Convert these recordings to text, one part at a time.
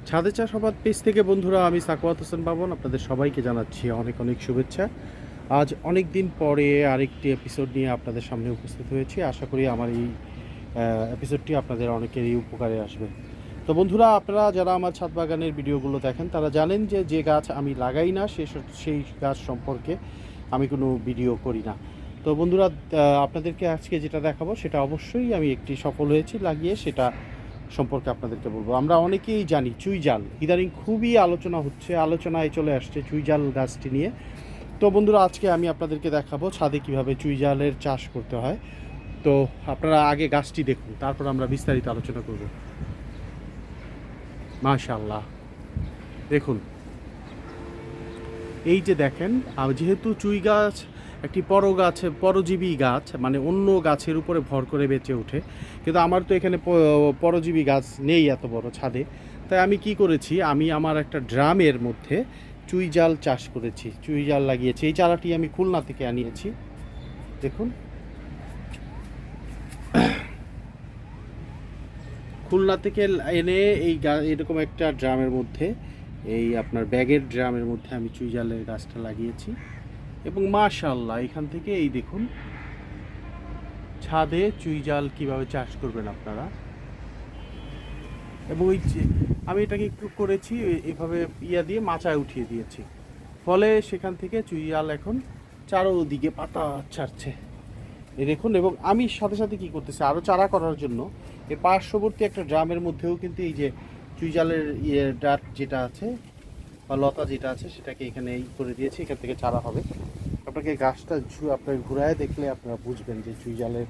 ছাদে চাষাবাদ পেজ থেকে বন্ধুরা, আমি সাকওয়াত হোসেন বাবন আপনাদের সবাইকে জানাচ্ছি অনেক অনেক শুভেচ্ছা। আজ অনেক দিন পরে আরেকটি এপিসোড নিয়ে আপনাদের সামনে উপস্থিত হয়েছি। আশা করি আমার এই এপিসোডটি আপনাদের অনেকেরই উপকারে আসবে। তো বন্ধুরা, আপনারা যারা আমার ছাদ বাগানের ভিডিওগুলো দেখেন তারা জানেন যে যে গাছ আমি লাগাই না সেই গাছ সম্পর্কে আমি কোনো ভিডিও করি না। তো বন্ধুরা, আপনাদেরকে আজকে যেটা দেখাবো সেটা অবশ্যই আমি একটি সফল হয়েছি লাগিয়ে, সেটা সম্পর্কে আপনাদেরকে বলবো। আমরা অনেকেই জানি চুই জাল, ইদানিং খুবই আলোচনায় চলে আসছে চুই জাল গাছটি নিয়ে। তো বন্ধুরা, আজকে আমি আপনাদেরকে দেখাবো ছাদে কিভাবে চুই জালের চাষ করতে হয়। তো আপনারা আগে গাছটি দেখুন, তারপর আমরা বিস্তারিত আলোচনা করব। মাশাআল্লাহ, দেখুন এই যে দেখেন, যেহেতু চুই গাছ একটি পরজীবী গাছ, মানে অন্য গাছের উপরে ভর করে বেঁচে ওঠে, কিন্তু আমার তো এখানে পরজীবী গাছ নেই এত বড় ছাদে। তাই আমি কি করেছি, আমি আমার একটা ড্রামের মধ্যে চুই জাল চাষ করেছি, চুই জাল লাগিয়েছি। এই চারাটি আমি খুলনা থেকে আনিয়েছি। দেখুন, খুলনা থেকে এনে এরকম একটা ড্রামের মধ্যে, এই আপনার ব্যাগের ড্রামের মধ্যে আমি চুই জালের গাছটা লাগিয়েছি। এবং মাশাআল্লাহ, এখান থেকে এই দেখুন ছাদে চুই জাল কীভাবে চাষ করবেন আপনারা। এবং ওই যে আমি এটাকে একটু করেছি এভাবে দিয়ে মাচায় উঠিয়ে দিয়েছি, ফলে সেখান থেকে চুই জাল এখন চারোদিকে পাতা ছাড়ছে, এই দেখুন। এবং আমি সাথে সাথে কী করতেছি, আরও চারা করার জন্য এই পার্শ্ববর্তী একটা ড্রামের মধ্যেও কিন্তু এই যে চুই জালের ডাট যেটা আছে বা লতা যেটা আছে সেটাকে এখানে করে দিয়েছি, এখান থেকে চারা হবে। আপনাকে গাছটা আপনার ঘুরায় দেখলে আপনারা বুঝবেন যে চুই জালের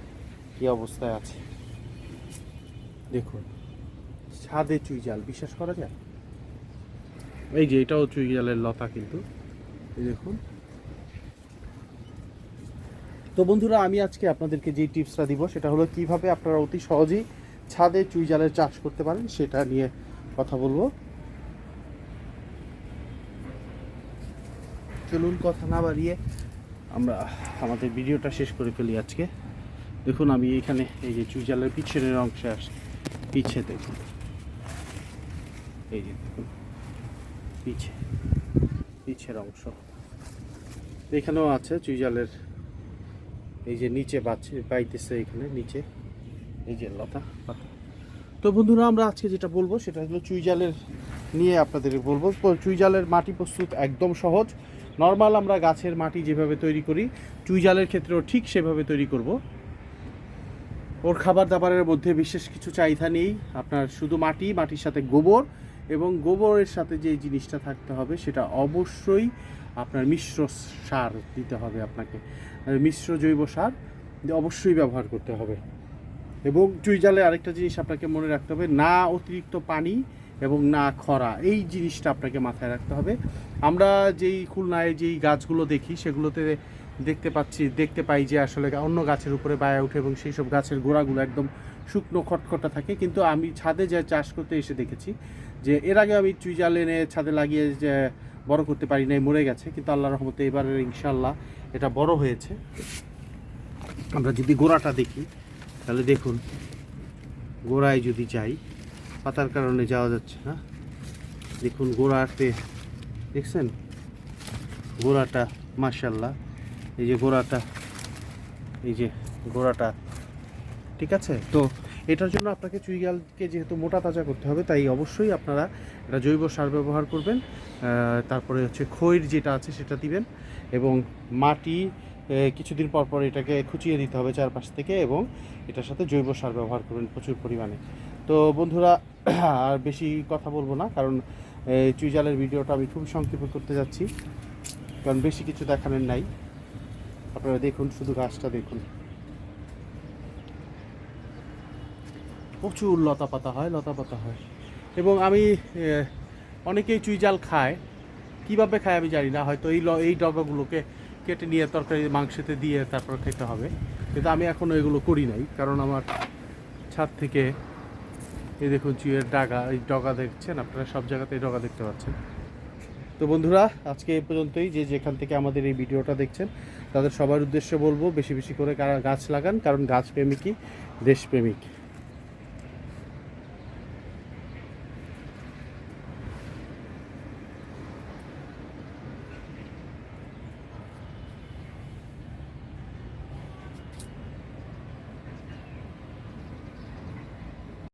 কী অবস্থায় আছে। দেখুন, ছাদে চুই জাল, বিশ্বাস করা যায়? এই যে এটাও চুই জালের লতা, কিন্তু এই দেখুন। তো বন্ধুরা, আমি আজকে আপনাদেরকে যে টিপসটা দিব সেটা হলো কিভাবে আপনারা অতি সহজেই ছাদে চুই জালের চাষ করতে পারেন, সেটা নিয়ে কথা বলবো। চলুন কথা না বাড়িয়ে আমরা আমাদের ভিডিওটা শেষ করে ফেলি আজকে। দেখুন, আমি এখানে এই যে চুই জালের পিছনের অংশে পিছে দেখুন, এই যে দেখুন পিছের অংশ এখানেও আছে চুই জালের, এই যে নিচে পাইতেছে এখানে নিচে এই যে লতা পাতা। তো বন্ধুরা, আমরা আজকে যেটা বলবো সেটা হলো চুই জালের নিয়ে আপনাদের বলবো। চুই জালের মাটি প্রস্তুত একদম সহজ, নর্মাল আমরা গাছের মাটি যেভাবে তৈরি করি চুই জালের ক্ষেত্রেও ঠিক সেভাবে তৈরি করব। ওর খাবার দাবারের মধ্যে বিশেষ কিছু চাহিদা নেই, আপনার শুধু মাটির সাথে গোবর, এবং গোবরের সাথে যে জিনিসটা থাকতে হবে সেটা অবশ্যই আপনার মিশ্র সার দিতে হবে। আপনাকে মিশ্র জৈব সার অবশ্যই ব্যবহার করতে হবে। এবং চুই জালে আরেকটা জিনিস আপনাকে মনে রাখতে হবে, না অতিরিক্ত পানি এবং না খরা, এই জিনিসটা আপনাকে মাথায় রাখতে হবে। আমরা যেই খুলনায় যেই গাছগুলো দেখি সেগুলোতে দেখতে পাই যে আসলে অন্য গাছের উপরে বায়া ওঠে এবং সেই সব গাছের গোড়াগুলো একদম শুকনো খটখটা থাকে। কিন্তু আমি ছাদে যে চাষ করতে এসে দেখেছি যে এর আগে আমি চুই জাল এনে ছাদে লাগিয়ে যে বড় করতে পারি নাই, মরে গেছে, কিন্তু আল্লাহর রহমতে এবার ইনশাল্লাহ এটা বড় হয়েছে। আমরা যদি গোড়াটা দেখি তাহলে দেখুন, গোড়ায় যদি যাই, পাতার কারণে যাওয়া যাচ্ছে না। দেখুন গোড়াতে, দেখছেন গোড়াটা, মাশাআল্লাহ, এই যে গোড়াটা ঠিক আছে। তো এটার জন্য আপনাকে চুই জালকে যেহেতু মোটা তাজা করতে হবে, তাই অবশ্যই আপনারা একটা জৈব সার ব্যবহার করবেন। তারপরে হচ্ছে খৈর যেটা আছে সেটা দিবেন, এবং মাটি কিছুদিন পর পর এটাকে খুঁচিয়ে দিতে হবে চারপাশ থেকে, এবং এটার সাথে জৈব সার ব্যবহার করবেন প্রচুর পরিমাণে। তো বন্ধুরা, আর বেশি কথা বলবো না, কারণ চুই জালের ভিডিওটা আমি খুব সংক্ষেপে করতে যাচ্ছি, কারণ বেশি কিছু দেখানোর নাই। আপনারা দেখুন, শুধু গাছটা দেখুন, প্রচুর লতা পাতা হয়। এবং আমি অনেকেই চুই জাল খায়, কীভাবে খায় আমি জানি না, হয়তো এই ডগাগুলোকে কেটে নিয়ে তরকারি মাংসতে দিয়ে তারপর খেতে হবে, কিন্তু আমি এখনও এগুলো করি নাই, কারণ আমার ছাদ থেকে এই দেখুন চুইয়ের এই ডগা দেখছেন আপনারা, সব জায়গাতেই ডগা দেখতে পাচ্ছেন। তো বন্ধুরা, আজকে এই পর্যন্তই। যেখান থেকে আমাদের এই ভিডিওটা দেখছেন তাদের সবার উদ্দেশ্যে বলবো বেশি বেশি করে গাছ লাগান, কারণ গাছ প্রেমিকই দেশপ্রেমিক।